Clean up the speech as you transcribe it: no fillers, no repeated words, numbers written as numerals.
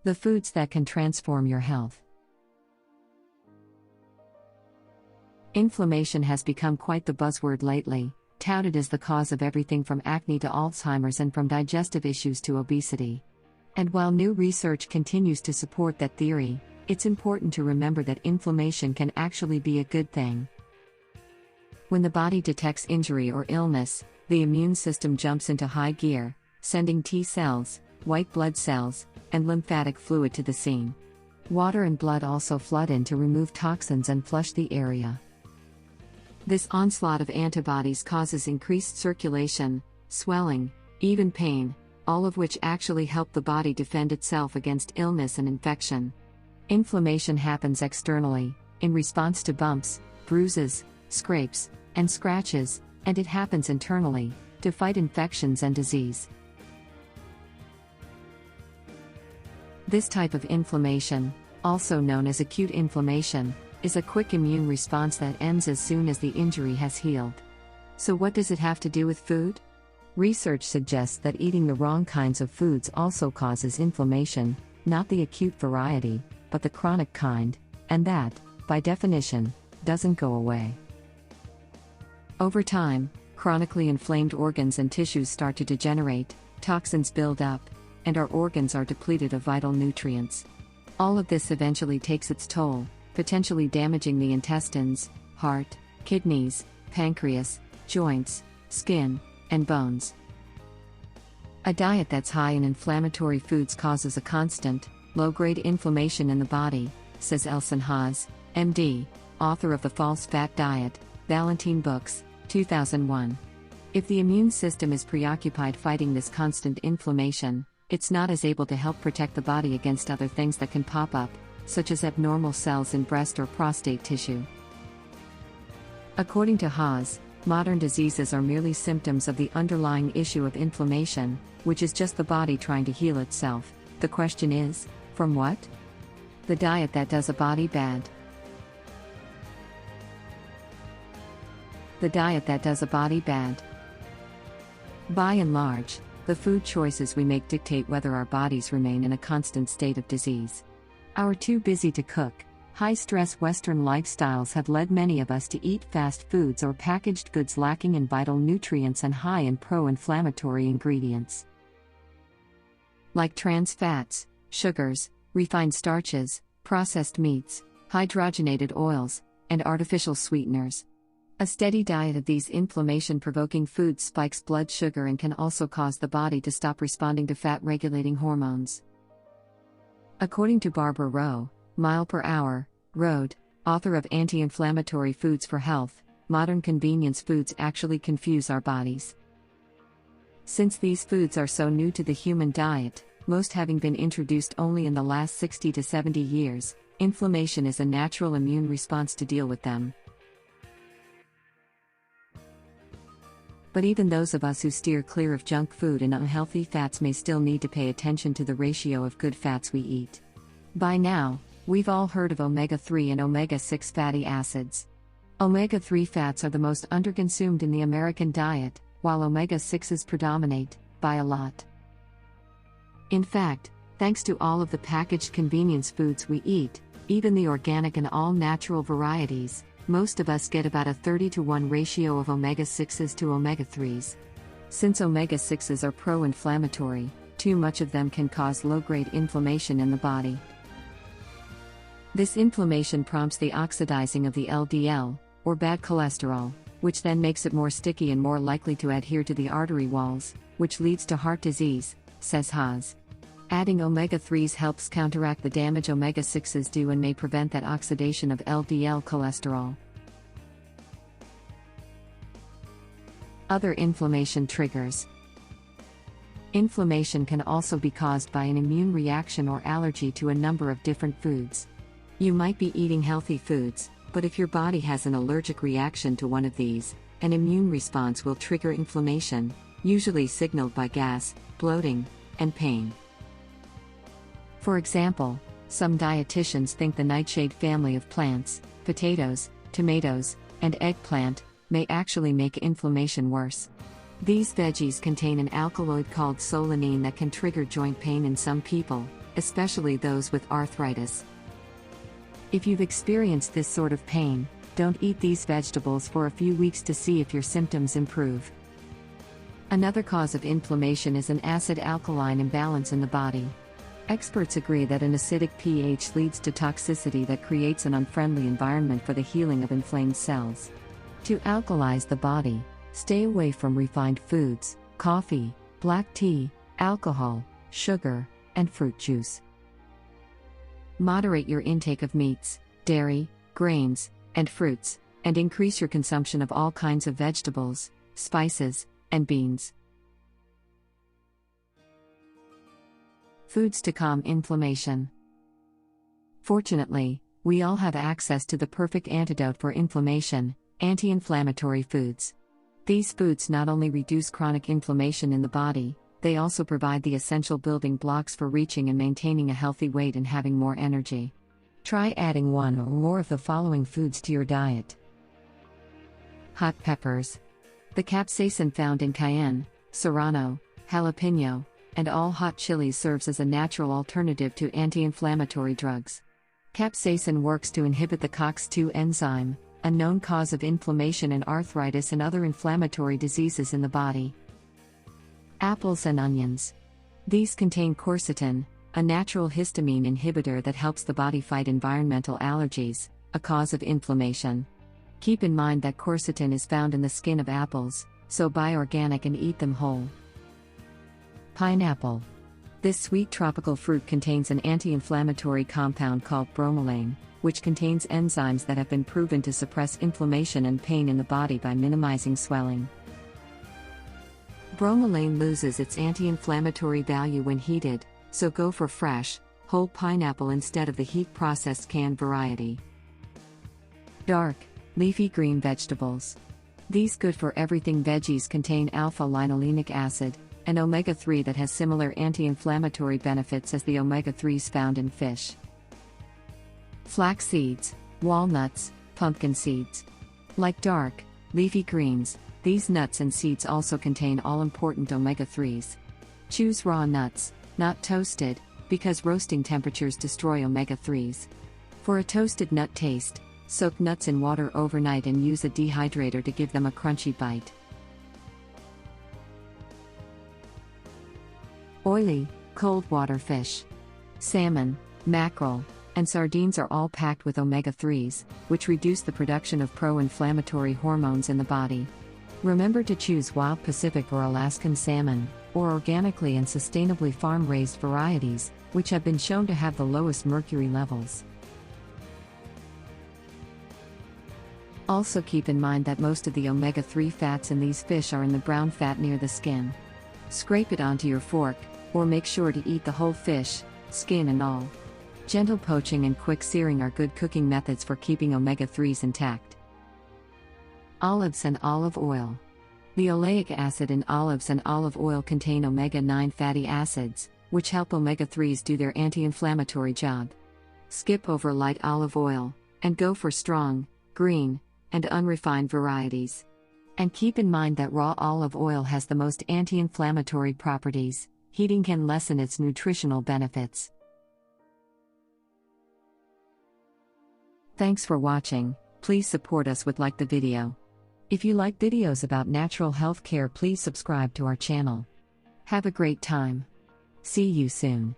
The foods that can transform your health. Inflammation has become quite the buzzword lately, touted as the cause of everything from acne to Alzheimer's and from digestive issues to obesity. And while new research continues to support that theory, it's important to remember that inflammation can actually be a good thing. When the body detects injury or illness, the immune system jumps into high gear, sending T cells, white blood cells, and lymphatic fluid to the scene. Water and blood also flood in to remove toxins and flush the area. This onslaught of antibodies causes increased circulation, swelling, even pain, all of which actually help the body defend itself against illness and infection. Inflammation happens externally, in response to bumps, bruises, scrapes, and scratches, and it happens internally, to fight infections and disease. This type of inflammation, also known as acute inflammation, is a quick immune response that ends as soon as the injury has healed. So what does it have to do with food? Research suggests that eating the wrong kinds of foods also causes inflammation, not the acute variety, but the chronic kind, and that, by definition, doesn't go away. Over time, chronically inflamed organs and tissues start to degenerate, toxins build up, and our organs are depleted of vital nutrients. All of this eventually takes its toll, potentially damaging the intestines, heart, kidneys, pancreas, joints, skin, and bones. A diet that's high in inflammatory foods causes a constant, low-grade inflammation in the body, says Elson Haas, MD, author of The False Fat Diet, Ballantine Books, 2001. If the immune system is preoccupied fighting this constant inflammation, it's not as able to help protect the body against other things that can pop up, such as abnormal cells in breast or prostate tissue. According to Haas, modern diseases are merely symptoms of the underlying issue of inflammation, which is just the body trying to heal itself. The question is, from what? The diet that does a body bad. The diet that does a body bad. By and large, the food choices we make dictate whether our bodies remain in a constant state of disease. Our too busy to cook, high-stress Western lifestyles have led many of us to eat fast foods or packaged goods lacking in vital nutrients and high in pro-inflammatory ingredients. Like trans fats, sugars, refined starches, processed meats, hydrogenated oils, and artificial sweeteners. A steady diet of these inflammation-provoking foods spikes blood sugar and can also cause the body to stop responding to fat-regulating hormones. According to Barbara Rowe, Mile Per Hour, Road, author of Anti-Inflammatory Foods for Health, modern convenience foods actually confuse our bodies. Since these foods are so new to the human diet, most having been introduced only in the last 60 to 70 years, inflammation is a natural immune response to deal with them. But even those of us who steer clear of junk food and unhealthy fats may still need to pay attention to the ratio of good fats we eat. By now, we've all heard of omega-3 and omega-6 fatty acids. Omega-3 fats are the most underconsumed in the American diet, while omega-6s predominate, by a lot. In fact, thanks to all of the packaged convenience foods we eat, even the organic and all-natural varieties, most of us get about a 30-to-1 ratio of omega-6s to omega-3s. Since omega-6s are pro-inflammatory, too much of them can cause low-grade inflammation in the body. This inflammation prompts the oxidizing of the LDL, or bad cholesterol, which then makes it more sticky and more likely to adhere to the artery walls, which leads to heart disease, says Haas. Adding omega-3s helps counteract the damage omega-6s do and may prevent that oxidation of LDL cholesterol. Other inflammation triggers. Inflammation can also be caused by an immune reaction or allergy to a number of different foods. You might be eating healthy foods, but if your body has an allergic reaction to one of these, an immune response will trigger inflammation, usually signaled by gas, bloating, and pain. For example, some dietitians think the nightshade family of plants, potatoes, tomatoes, and eggplant, may actually make inflammation worse. These veggies contain an alkaloid called solanine that can trigger joint pain in some people, especially those with arthritis. If you've experienced this sort of pain, don't eat these vegetables for a few weeks to see if your symptoms improve. Another cause of inflammation is an acid-alkaline imbalance in the body. Experts agree that an acidic pH leads to toxicity that creates an unfriendly environment for the healing of inflamed cells. To alkalize the body, stay away from refined foods, coffee, black tea, alcohol, sugar, and fruit juice. Moderate your intake of meats, dairy, grains, and fruits, and increase your consumption of all kinds of vegetables, spices, and beans. Foods to calm inflammation. Fortunately, we all have access to the perfect antidote for inflammation: anti-inflammatory foods. These foods not only reduce chronic inflammation in the body, they also provide the essential building blocks for reaching and maintaining a healthy weight and having more energy. Try adding one or more of the following foods to your diet. Hot peppers. The capsaicin found in cayenne, serrano, jalapeno, and all hot chilies serves as a natural alternative to anti-inflammatory drugs. Capsaicin works to inhibit the COX-2 enzyme, a known cause of inflammation in arthritis and other inflammatory diseases in the body. Apples and onions. These contain quercetin, a natural histamine inhibitor that helps the body fight environmental allergies, a cause of inflammation. Keep in mind that quercetin is found in the skin of apples, so buy organic and eat them whole. Pineapple. This sweet tropical fruit contains an anti-inflammatory compound called bromelain, which contains enzymes that have been proven to suppress inflammation and pain in the body by minimizing swelling. Bromelain loses its anti-inflammatory value when heated, so go for fresh, whole pineapple instead of the heat-processed canned variety. Dark, leafy green vegetables. These good-for-everything veggies contain alpha-linolenic acid, an omega-3 that has similar anti-inflammatory benefits as the omega-3s found in fish. Flax seeds, walnuts, pumpkin seeds. Like dark, leafy greens, these nuts and seeds also contain all-important omega-3s. Choose raw nuts, not toasted, because roasting temperatures destroy omega-3s. For a toasted nut taste, soak nuts in water overnight and use a dehydrator to give them a crunchy bite. Oily, cold-water fish. Salmon, mackerel, and sardines are all packed with omega-3s, which reduce the production of pro-inflammatory hormones in the body. Remember to choose wild Pacific or Alaskan salmon, or organically and sustainably farm-raised varieties, which have been shown to have the lowest mercury levels. Also keep in mind that most of the omega-3 fats in these fish are in the brown fat near the skin. Scrape it onto your fork, or make sure to eat the whole fish, skin and all. Gentle poaching and quick searing are good cooking methods for keeping omega-3s intact. Olives and olive oil. The oleic acid in olives and olive oil contain omega-9 fatty acids, which help omega-3s do their anti-inflammatory job. Skip over light olive oil, and go for strong, green, and unrefined varieties. And keep in mind that raw olive oil has the most anti-inflammatory properties. Heating can lessen its nutritional benefits. Thanks for watching. Please support us with like the video. If you like videos about natural health care, please subscribe to our channel. Have a great time. See you soon.